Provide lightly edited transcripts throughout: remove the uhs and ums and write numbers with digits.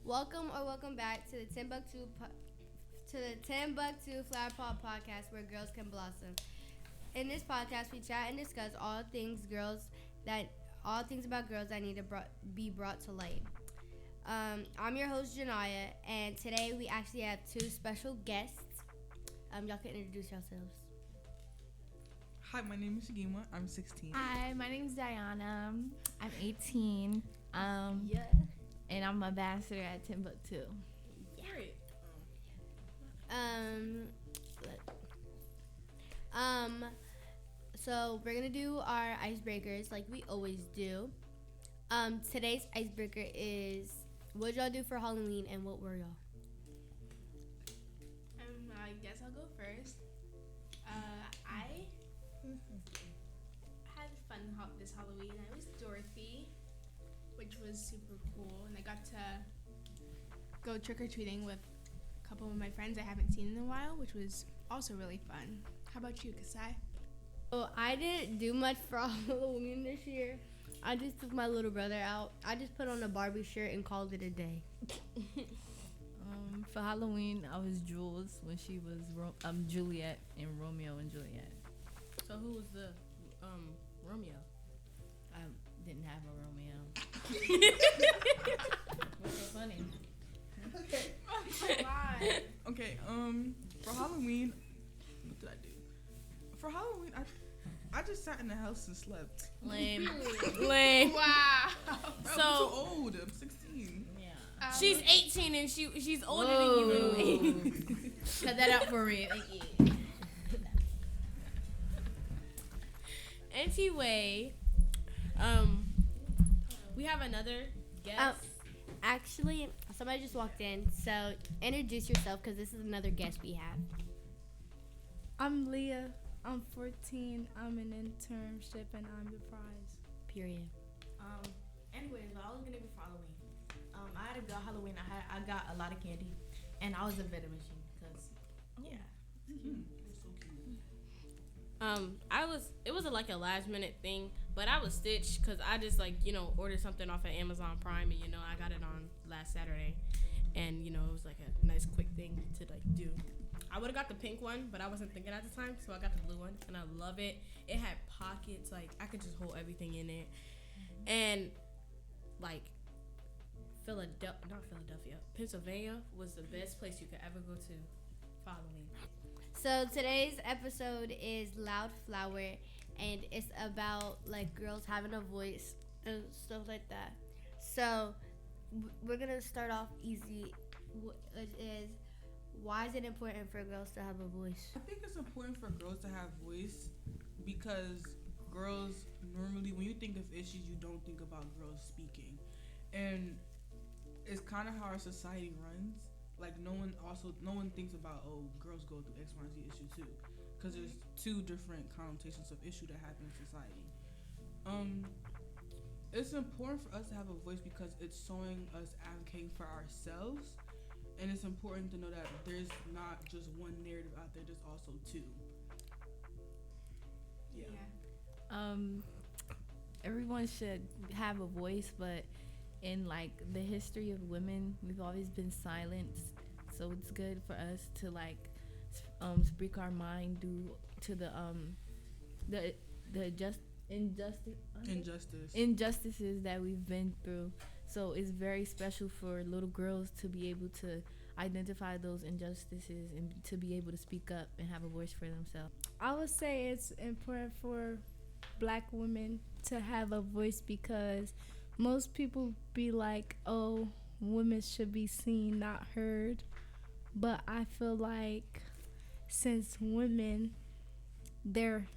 Welcome back to the Timbuk2 Flower Pot Podcast, where girls can blossom. In this podcast, we chat and discuss all things about girls that need to be brought to light. I'm your host Janiya, and today we actually have two special guests. Y'all can introduce yourselves. Hi, my name is Sheguyma. I'm 16. Hi, my name is Diana. I'm 18. And I'm ambassador at Timbuk2. Yeah. So we're gonna do our icebreakers like we always do. Today's icebreaker is, what y'all do for Halloween and what were y'all? I guess I'll go first. I had fun this Halloween. I was Dorothy, which was super cool, and I got to go trick-or-treating with a couple of my friends I haven't seen in a while, which was also really fun. How about you, Cassi? Well, I didn't do much for Halloween this year. I just took my little brother out. I just put on a Barbie shirt and called it a day. For Halloween, I was Jules when she was Juliet in Romeo and Juliet. So who was the Romeo? I didn't have a Romeo. What's so funny? Okay, for Halloween, what did I do? For Halloween, I just sat in the house and slept. Lame. Wow. I'm too old. I'm 16. Yeah. She's 18 and she's older than you anyway. Cut that out for me. Thank you. Anyway, we have another guest. Actually, somebody just walked in, so introduce yourself because this is another guest we have. I'm Leah. I'm 14. I'm in internship and I'm the prize. Period. Anyways, I was gonna be for Halloween. I had a good Halloween. I got a lot of candy, and I was a vending machine because it's cute. It was like a last minute thing, but I was Stitch because I just ordered something off of Amazon Prime, and I got it on last Saturday, and it was like a nice quick thing to do. I would have got the pink one, but I wasn't thinking at the time, so I got the blue one, and I love it. It had pockets, like I could just hold everything in it, and like Pennsylvania was the best place you could ever go to for Halloween. So today's episode is Loud Flower, and it's about like girls having a voice and stuff like that. So we're gonna start off easy. Why is it important for girls to have a voice? I think it's important for girls to have voice because girls normally, when you think of issues, you don't think about girls speaking, and it's kind of how our society runs. Like no one thinks about, girls go through X, Y, and Z issue too, because there's two different connotations of issue that happen in society. It's important for us to have a voice because it's showing us advocating for ourselves, and it's important to know that there's not just one narrative out there. There's also two. Yeah. Everyone should have a voice, but in like the history of women, we've always been silenced. So it's good for us to like speak our mind due to the injustices that we've been through. So it's very special for little girls to be able to identify those injustices and to be able to speak up and have a voice for themselves. I would say it's important for Black women to have a voice because most people be like, oh, women should be seen, not heard. But I feel like since women, they're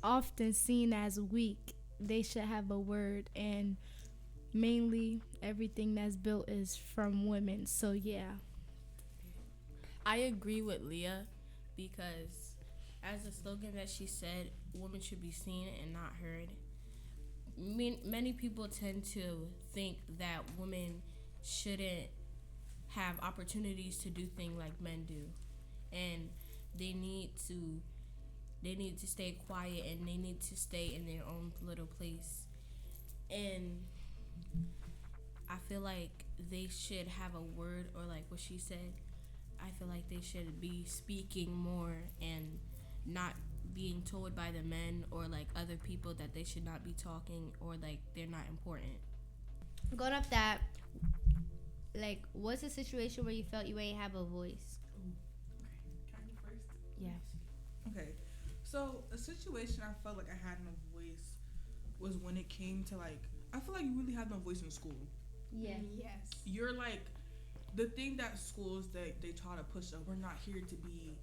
often seen as weak, they should have a word. And mainly everything that's built is from women. So, yeah. I agree with Leah because as the slogan that she said, women should be seen and not heard. Many people tend to think that women shouldn't have opportunities to do things like men do, and they need to stay quiet and they need to stay in their own little place. And I feel like they should have a word, or like what she said, I feel like they should be speaking more and not being told by the men or like other people that they should not be talking or like they're not important. Going off that, like, what's a situation where you felt you ain't have a voice? Can I go first? Yeah. Okay. So a situation I felt like I had no voice was when it came to like, I feel like you really have no voice in school. Yeah. Yes. You're like, the thing that schools they try to push up, we're not here to be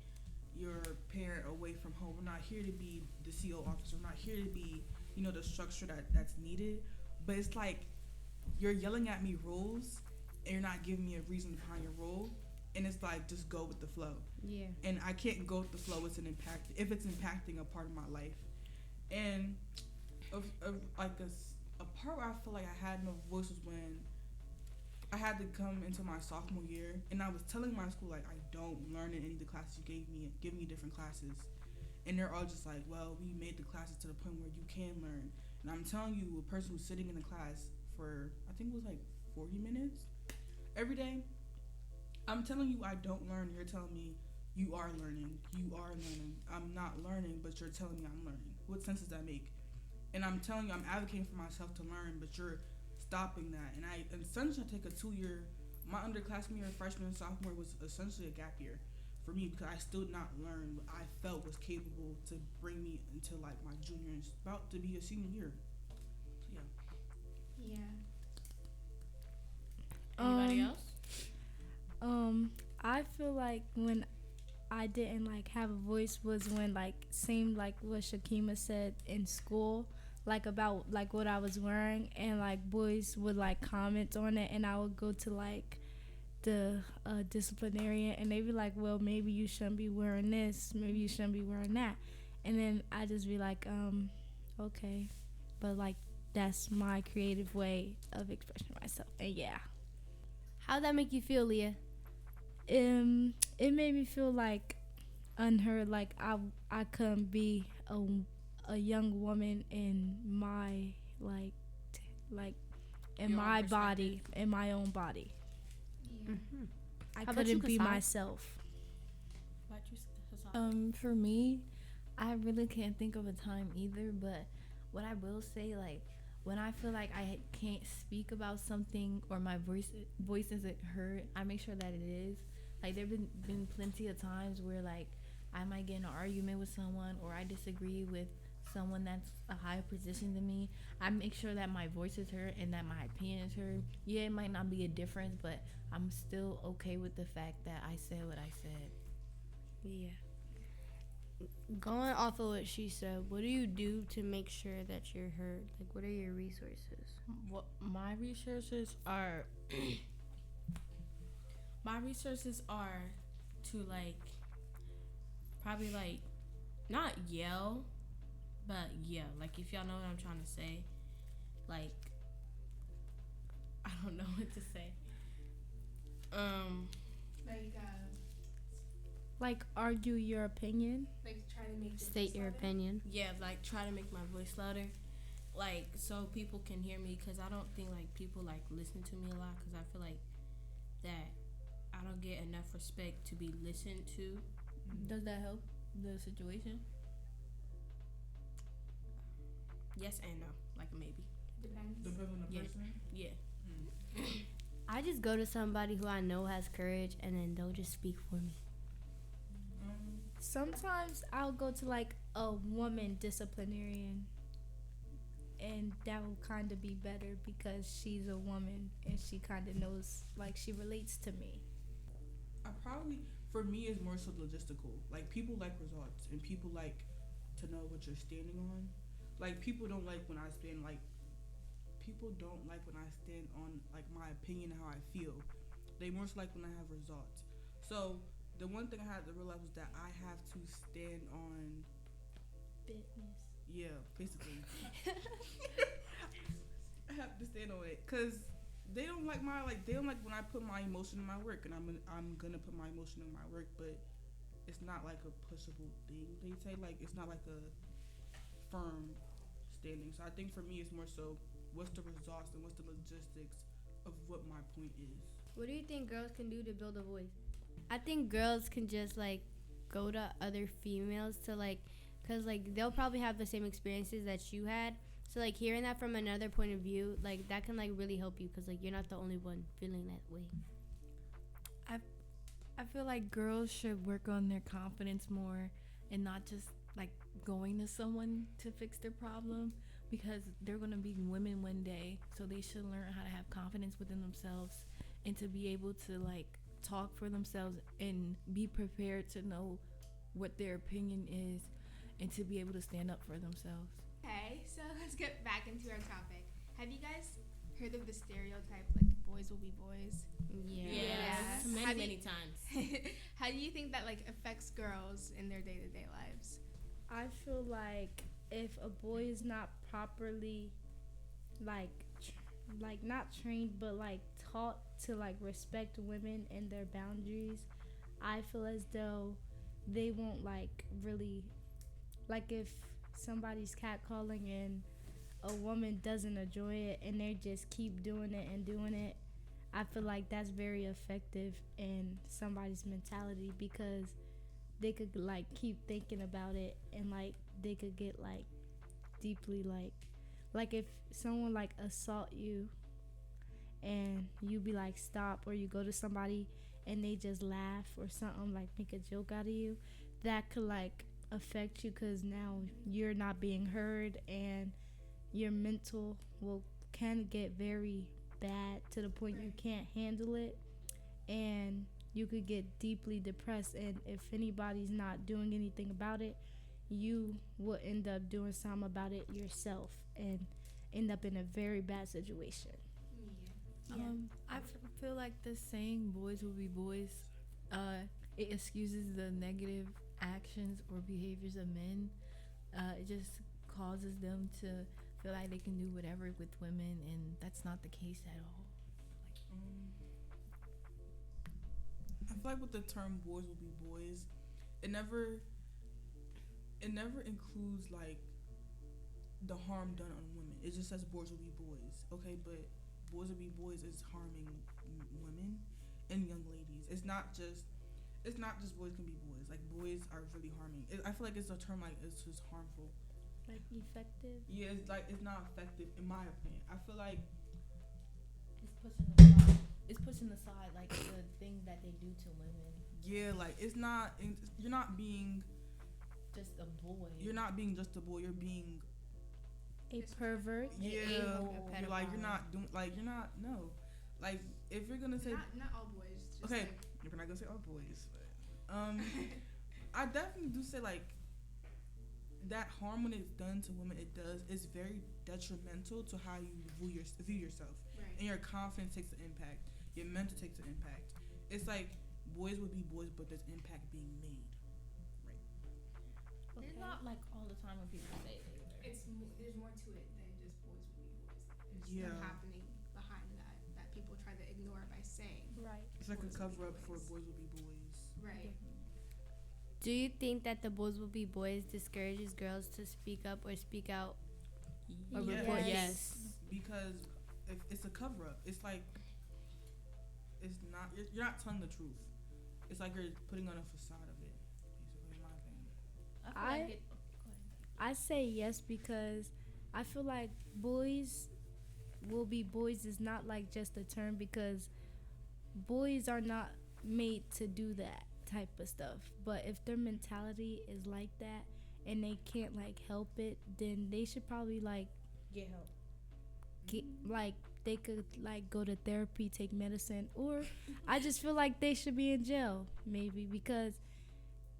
your parent away from home. We're not here to be the CO officer. We're not here to be, the structure that's needed. But it's like, you're yelling at me rules and you're not giving me a reason behind your rule. And it's like, just go with the flow. Yeah. And I can't go with the flow if it's impacting a part of my life. And like a part where I feel like I had no voice was when I had to come into my sophomore year, and I was telling my school like, I don't learn in any of the classes you give me different classes, and they're all just like, well, we made the classes to the point where you can learn. And I'm telling you, a person who's sitting in the class for, I think it was like 40 minutes every day, I'm telling you I don't learn. You're telling me you are learning. I'm not learning, but you're telling me I'm learning. What sense does that make? And I'm telling you, I'm advocating for myself to learn, but you're stopping that. And I essentially take a 2-year, my underclassmen year, freshman and sophomore was essentially a gap year for me because I still not learned what I felt was capable to bring me into like my junior and about to be a senior year. So yeah. Yeah. Anybody else? I feel like when I didn't like have a voice was when like same like what Sheguyma said in school, like about like what I was wearing, and like boys would like comment on it, and I would go to like the disciplinarian, and they'd be like, well, maybe you shouldn't be wearing this, maybe you shouldn't be wearing that, and then I just be like, okay, but like that's my creative way of expressing myself, and yeah. How'd that make you feel, Leah? It made me feel like unheard, like I couldn't be a young woman in my in Your own my perspective. body, in my own body. Yeah. I How about you, couldn't be Cassi? myself. What you Hassan? For me, I really can't think of a time either, but what I will say, like, when I feel like I can't speak about something or my voice isn't heard, I make sure that it is. Like, there have been plenty of times where, like, I might get in an argument with someone or I disagree with someone that's a higher position than me. I make sure that my voice is heard and that my opinion is heard. Yeah, it might not be a difference, but I'm still okay with the fact that I said what I said. Yeah. Going off of what she said, what do you do to make sure that you're heard? Like, what are your resources? What my resources are to like probably like not yell, but yeah, like if y'all know what I'm trying to say, like I don't know what to say. Like argue your opinion. Like try to make State your opinion. Yeah, like try to make my voice louder, like so people can hear me, because I don't think like people like listen to me a lot, because I feel like that I don't get enough respect to be listened to. Does that help the situation? Yes and no, like maybe. Depends. Depends on the Yeah. person. Yeah. I just go to somebody who I know has courage, and then they'll just speak for me. Sometimes I'll go to like a woman disciplinarian, and that will kind of be better because she's a woman and she kind of knows, like she relates to me. I probably, for me, is more so logistical. Like, people like results, and people like to know what you're standing on. Like, people don't like when I stand on like my opinion and how I feel. They more so like when I have results. So the one thing I had to realize was that I have to stand on Business. Yeah, basically. I have to stand on it because they don't like when I put my emotion in my work, and I'm gonna put my emotion in my work, but it's not like a pushable thing. They say like it's not like a firm standing. So I think for me it's more so what's the results and what's the logistics of what my point is. What do you think girls can do to build a voice? I think girls can just like go to other females to like, cause like they'll probably have the same experiences that you had. So like hearing that from another point of view, like that can like really help you, cause like you're not the only one feeling that way. I feel like girls should work on their confidence more and not just like going to someone to fix their problem, because they're going to be women one day, so they should learn how to have confidence within themselves and to be able to like talk for themselves and be prepared to know what their opinion is and to be able to stand up for themselves. Okay, so let's get back into our topic. Have you guys heard of the stereotype like boys will be boys? Yes. How do Many you- times. How do you think that like affects girls in their day-to-day lives? I feel like if a boy is not properly like not trained but like taught to like respect women and their boundaries, I feel as though they won't like really, like if somebody's catcalling and a woman doesn't enjoy it and they just keep doing it, I feel like that's very effective in somebody's mentality, because they could like keep thinking about it and like they could get like deeply like if someone like assault you and you be like stop, or you go to somebody and they just laugh or something, like make a joke out of you, that could like affect you, because now you're not being heard and your mental can get very bad to the point you can't handle it, and you could get deeply depressed, and if anybody's not doing anything about it, you will end up doing something about it yourself and end up in a very bad situation. I feel like the saying "boys will be boys," it excuses the negative actions or behaviors of men. It just causes them to feel like they can do whatever with women, and that's not the case at all. I feel like with the term "boys will be boys," it never includes like the harm done on women. It just says boys will be boys, okay? But boys will be boys is harming women and young ladies. It's not just boys can be boys. Like boys are really harming. I feel like it's a term like it's just harmful. Like effective. Yeah, it's not effective in my opinion. I feel like It's pushing aside like the things that they do to women. yeah, like it's not. You're not being. Just a boy. You're not being just a boy. You're being. A pervert. Yeah, a-hole, a you're like you're pedophile. not doing like you're not no, like if you're gonna say Not all boys. Just okay, like, we're not gonna say all boys, but I definitely do say like that harm when it's done to women, it does is very detrimental to how you view yourself, right. and your confidence takes an impact, your mental takes an impact. It's like boys would be boys, but there's impact being made. It's not like all the time when people say it. There's more to it than just boys will be boys. There's Yeah. stuff happening behind that people try to ignore by saying. Right. It's like a Boys will cover be up for boys. boys will be boys. Right. Do you think that the boys will be boys discourages girls to speak up or speak out or Yes. report? Yes. Because if it's a cover up, it's like it's not. You're not telling the truth. It's like you're putting on a facade of it. Basically, in my opinion. I feel like it. I say yes, because I feel like boys will be boys is not like just a term, because boys are not made to do that type of stuff. But if their mentality is like that and they can't like help it, then they should probably like Get help. like they could like go to therapy, take medicine, or I just feel like they should be in jail maybe, because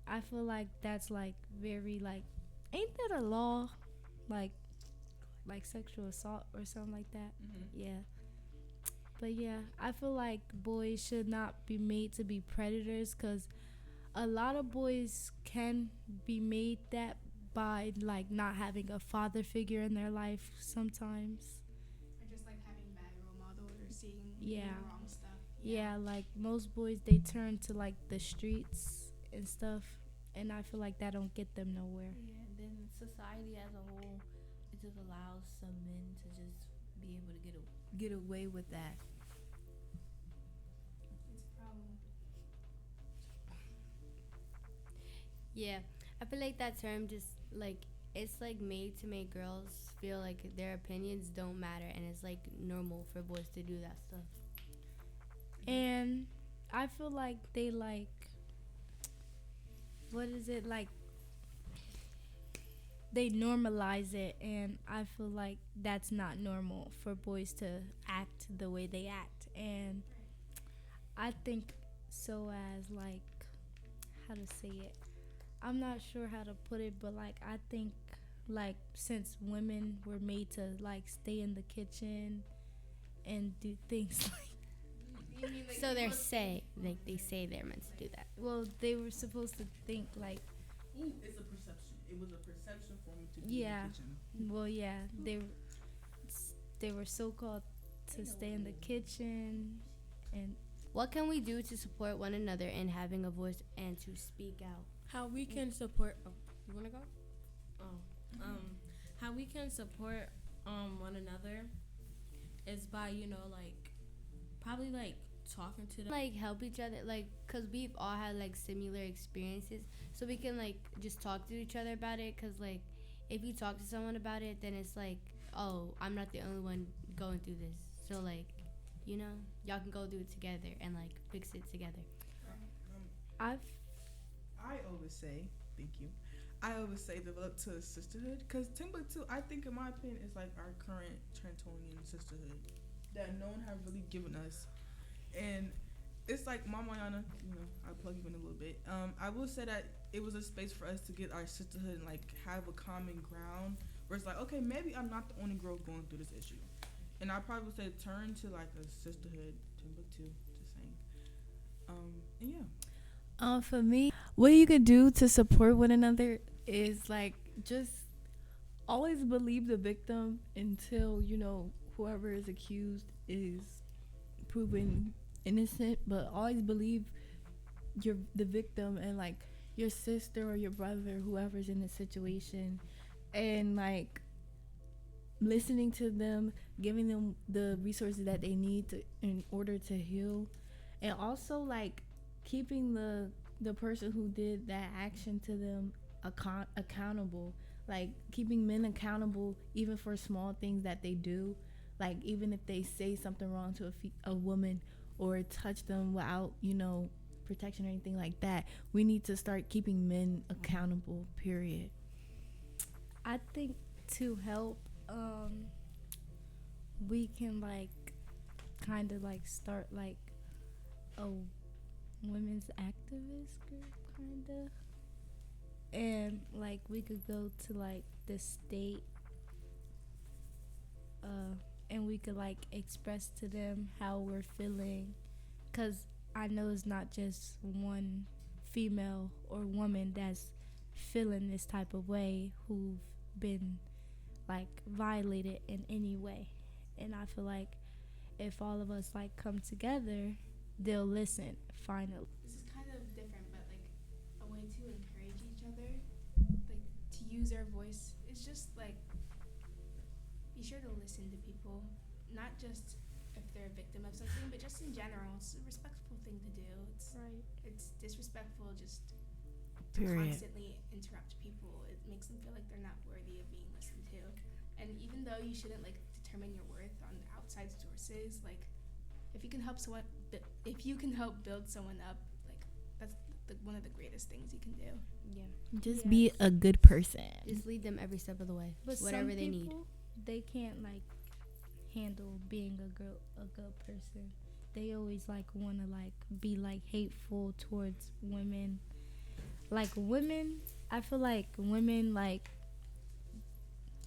I feel like that's like very like, ain't that a law, like sexual assault or something like that? Yeah. But yeah, I feel like boys should not be made to be predators, because a lot of boys can be made that by like not having a father figure in their life sometimes. Or just like having bad role models or seeing Yeah. the wrong stuff. Yeah, like most boys, they turn to like the streets and stuff, and I feel like that don't get them nowhere. Yeah, and then society as a whole, it just allows some men to just be able to get away with that. Yeah, I feel like that term just like it's like made to make girls feel like their opinions don't matter, and it's like normal for boys to do that stuff. And I feel like they like, what is it like? They normalize it, and I feel like that's not normal for boys to act the way they act. And I think so as like, how to say it, I'm not sure how to put it, but like I think like since women were made to like stay in the kitchen and do things like, So they're say like they say they're meant to do that. well, they were supposed to think like, Ooh, it's a perception. It was a perception for me to be Yeah. in the kitchen. well, yeah, they were so called to stay in the kitchen. And What can we do to support one another in having a voice and to speak out? How we can support. Oh, you wanna go? Oh, how we can support one another is by like probably like talking to them. Like help each other, like cause we've all had like similar experiences, so we can like just talk to each other about it. Cause like if you talk to someone about it, then it's like, oh, I'm not the only one going through this. So like, y'all can go through it together and like fix it together. I've I always say, thank you. I always say develop to a sisterhood, because Timbuk2, I think in my opinion, is like our current Trentonian sisterhood that no one have really given us. And it's like Mama Yana, I'll plug you in a little bit. I will say that it was a space for us to get our sisterhood and like have a common ground where it's like, okay, maybe I'm not the only girl going through this issue. And I probably would say turn to like a sisterhood, Timbuk2, just saying. And yeah. For me, what you could do to support one another is like just always believe the victim until whoever is accused is proven innocent. But always believe the victim and like your sister or your brother, whoever's in the situation, and like listening to them, giving them the resources that they need in order to heal, and also like keeping the person who did that action to them accountable, like keeping men accountable even for small things that they do, like even if they say something wrong to a woman or touch them without protection or anything like that. We need to start keeping men accountable, period. I think to help, we can like kind of like start like a women's activist group, kind of, and like we could go to like the state, and we could like express to them how we're feeling, because I know it's not just one female or woman that's feeling this type of way who've been like violated in any way. And I feel like if all of us like come together, they'll listen finally. This is kind of different, but like a way to encourage each other, like to use our voice. It's just like be sure to listen to people, not just if they're a victim of something, but just in general. It's a respectful thing to do. It's disrespectful just to constantly interrupt people. It makes them feel like they're not worthy of being listened to. And even though you shouldn't like determine your worth on outside sources, like if you can help build someone up, like that's one of the greatest things you can do. Yeah. Just be a good person. Just lead them every step of the way. But whatever some they need. people, they can't like handle being a good person. They always like want to like be like hateful towards women. Like women, I feel like women like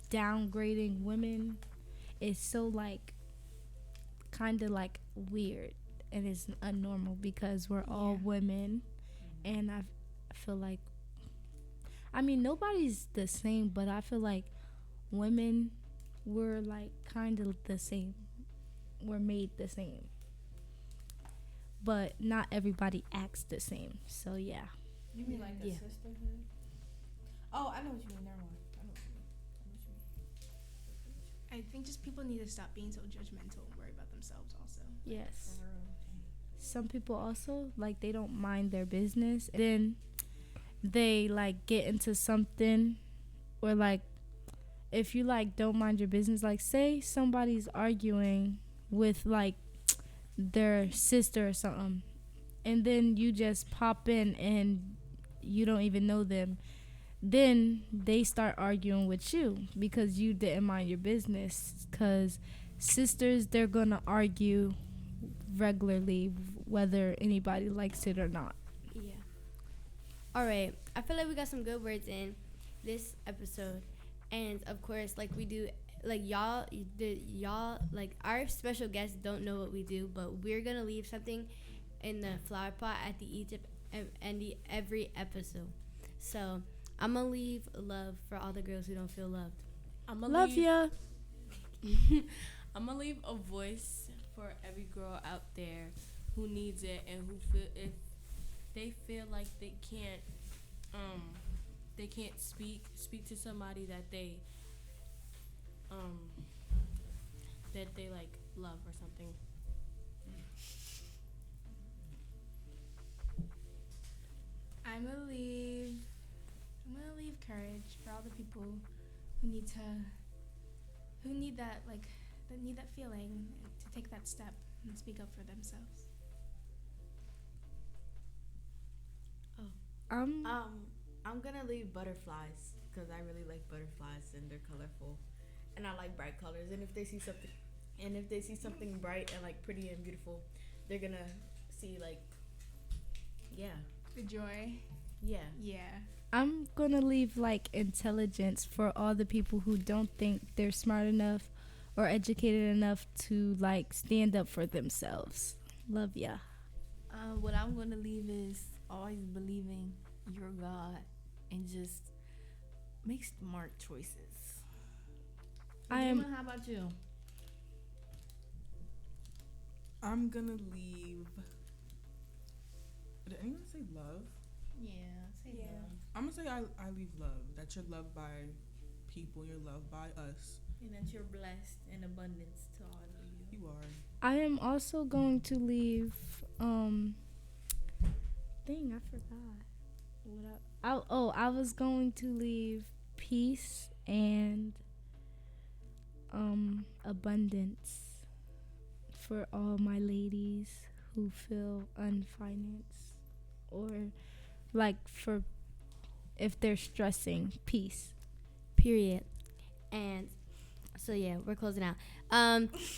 downgrading women is so like kind of like weird, and it's unnormal because we're all women. And I feel like, I mean, nobody's the same, but I feel like women were like kind of the same. We're made the same, but not everybody acts the same. So yeah. You mean like a Yeah. sisterhood? Oh, I know what you mean. Never mind. I know what you mean. I think just people need to stop being so judgmental and worry about themselves also. Yes. Some people also like they don't mind their business. Then they like get into something, or like if you like don't mind your business, like say somebody's arguing with like their sister or something, and then you just pop in and you don't even know them, then they start arguing with you because you didn't mind your business. Because sisters, they're gonna argue regularly whether anybody likes it or not. Yeah. All right. I feel like we got some good words in this episode, and of course, like we do, like y'all, like our special guests don't know what we do, but we're gonna leave something in the flower pot at the every episode. So I'm gonna leave love for all the girls who don't feel loved. I'm Love ya. I'm gonna leave a voice for every girl out there who needs it and who feel if they feel like they can't speak to somebody that they like love or something. I'm gonna leave courage for all the people who need that feeling to take that step and speak up for themselves. I'm gonna leave butterflies because I really like butterflies and they're colorful, and I like bright colors. And if they see something bright and like pretty and beautiful, they're gonna see like, The joy. yeah. I'm gonna leave like intelligence for all the people who don't think they're smart enough or educated enough to like stand up for themselves. Love ya. What I'm gonna leave is always believing your God and just make smart choices. Jayma, how about you? I'm gonna leave. Did anyone say love? Yeah, say love. I'm gonna say I leave love. That you're loved by people. You're loved by us. And that you're blessed in abundance to all of you. You are. I am also going to leave. Dang, I forgot. I was going to leave peace and abundance for all my ladies who feel unfinanced, or like for if they're stressing, peace. Period. And so yeah, we're closing out.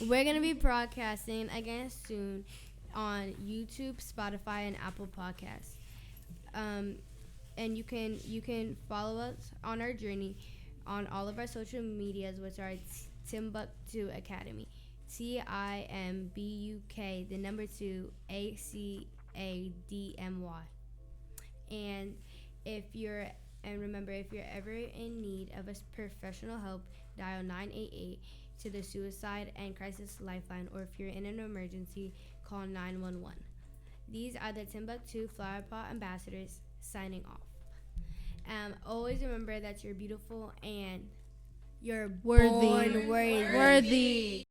We're gonna be broadcasting again soon on YouTube, Spotify, and Apple Podcasts. And you can follow us on our journey on all of our social medias, which are Timbuk2 Academy, TIMBUK, the number 2 ACADMY. And remember, if you're ever in need of a professional help, dial 988 to the Suicide and Crisis Lifeline, or if you're in an emergency, call 911. These are the Timbuk2 Flower Pot Ambassadors signing off. Always remember that you're beautiful and you're Worthy. born worthy.